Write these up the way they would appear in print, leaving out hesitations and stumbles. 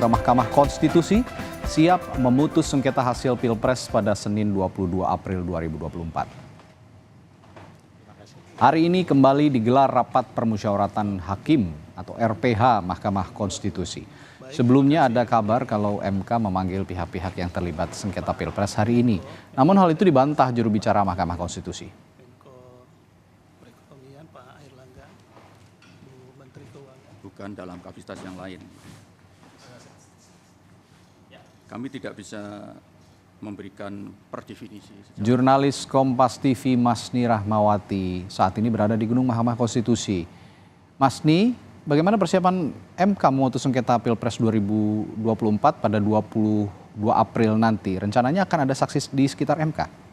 Mahkamah Konstitusi siap memutus sengketa hasil Pilpres pada Senin 22 April 2024. Hari ini kembali digelar rapat permusyawaratan hakim atau RPH Mahkamah Konstitusi. Sebelumnya ada kabar kalau MK memanggil pihak-pihak yang terlibat sengketa Pilpres hari ini. Namun hal itu dibantah juru bicara Mahkamah Konstitusi. Bukan dalam kapasitas yang lain. Kami tidak bisa memberikan per definisi. Jurnalis Kompas TV Masni Rahmawati saat ini berada di Gedung Mahkamah Konstitusi. Masni, bagaimana persiapan MK memutus sengketa Pilpres 2024 pada 22 April nanti? Rencananya akan ada saksi di sekitar MK?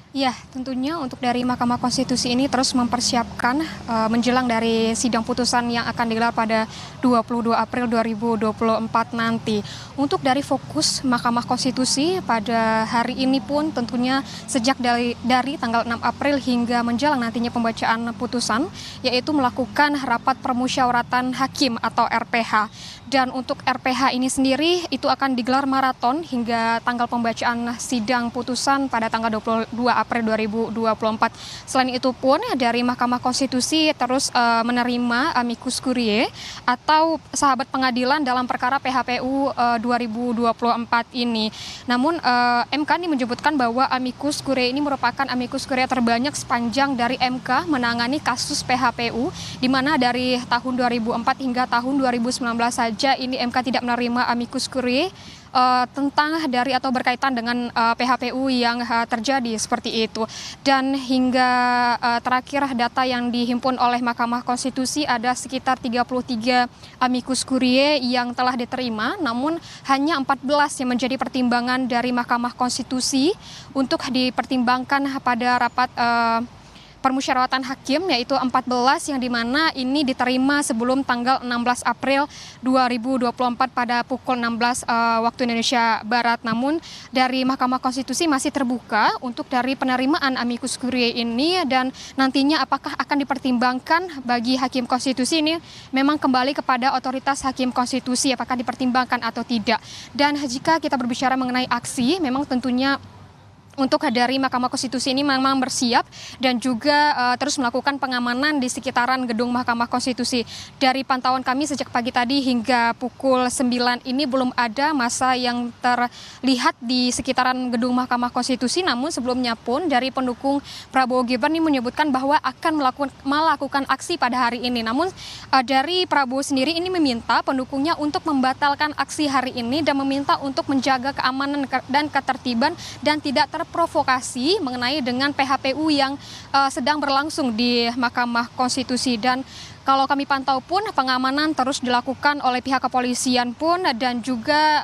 Ya, tentunya untuk dari Mahkamah Konstitusi ini terus mempersiapkan menjelang dari sidang putusan yang akan digelar pada 22 April 2024 nanti. Untuk dari fokus Mahkamah Konstitusi pada hari ini pun tentunya sejak dari tanggal 6 April hingga menjelang nantinya pembacaan putusan, yaitu melakukan rapat permusyawaratan hakim atau RPH. Dan untuk RPH ini sendiri itu akan digelar maraton hingga tanggal pembacaan sidang putusan pada tanggal 22 April 2024. Selain itu pun dari Mahkamah Konstitusi terus menerima amicus curiae atau sahabat pengadilan dalam perkara PHPU 2024 ini. Namun MK ini menyebutkan bahwa amicus curiae ini merupakan amicus curiae terbanyak sepanjang dari MK menangani kasus PHPU, di mana dari tahun 2004 hingga tahun 2019 saja ini MK tidak menerima amicus curiae tentang dari atau berkaitan dengan PHPU yang terjadi seperti itu. Dan hingga terakhir data yang dihimpun oleh Mahkamah Konstitusi ada sekitar 33 amicus curiae yang telah diterima, namun hanya 14 yang menjadi pertimbangan dari Mahkamah Konstitusi untuk dipertimbangkan pada rapat permusyawaratan hakim, yaitu 14 yang dimana ini diterima sebelum tanggal 16 April 2024 pada pukul 16 waktu Indonesia Barat. Namun dari Mahkamah Konstitusi masih terbuka untuk dari penerimaan amicus curiae ini, dan nantinya apakah akan dipertimbangkan bagi hakim konstitusi ini memang kembali kepada otoritas hakim konstitusi apakah dipertimbangkan atau tidak. Dan jika kita berbicara mengenai aksi, memang tentunya untuk dari Mahkamah Konstitusi ini memang bersiap dan juga terus melakukan pengamanan di sekitaran gedung Mahkamah Konstitusi. Dari pantauan kami sejak pagi tadi hingga pukul 9 ini belum ada massa yang terlihat di sekitaran gedung Mahkamah Konstitusi. Namun sebelumnya pun dari pendukung Prabowo Gibran ini menyebutkan bahwa akan melakukan aksi pada hari ini. Namun dari Prabowo sendiri ini meminta pendukungnya untuk membatalkan aksi hari ini dan meminta untuk menjaga keamanan dan ketertiban dan tidak terprovokasi mengenai dengan PHPU yang sedang berlangsung di Mahkamah Konstitusi. Dan kalau kami pantau pun pengamanan terus dilakukan oleh pihak kepolisian pun, dan juga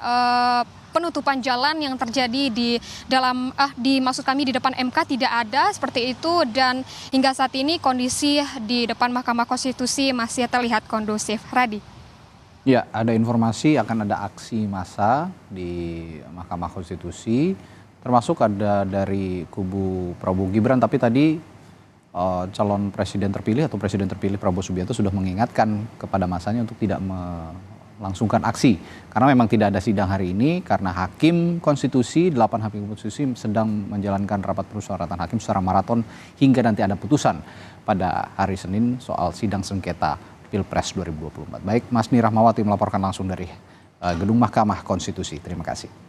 penutupan jalan yang terjadi di depan MK tidak ada seperti itu. Dan hingga saat ini kondisi di depan Mahkamah Konstitusi masih terlihat kondusif. Radi. Ya, ada informasi akan ada aksi massa di Mahkamah Konstitusi, termasuk ada dari kubu Prabowo Gibran, tapi tadi calon presiden terpilih atau presiden terpilih Prabowo Subianto sudah mengingatkan kepada masanya untuk tidak melangsungkan aksi. Karena memang tidak ada sidang hari ini karena hakim konstitusi, 8 hakim konstitusi sedang menjalankan rapat permusyawaratan hakim secara maraton hingga nanti ada putusan pada hari Senin soal sidang sengketa Pilpres 2024. Baik, Masni Rahmawati melaporkan langsung dari Gedung Mahkamah Konstitusi. Terima kasih.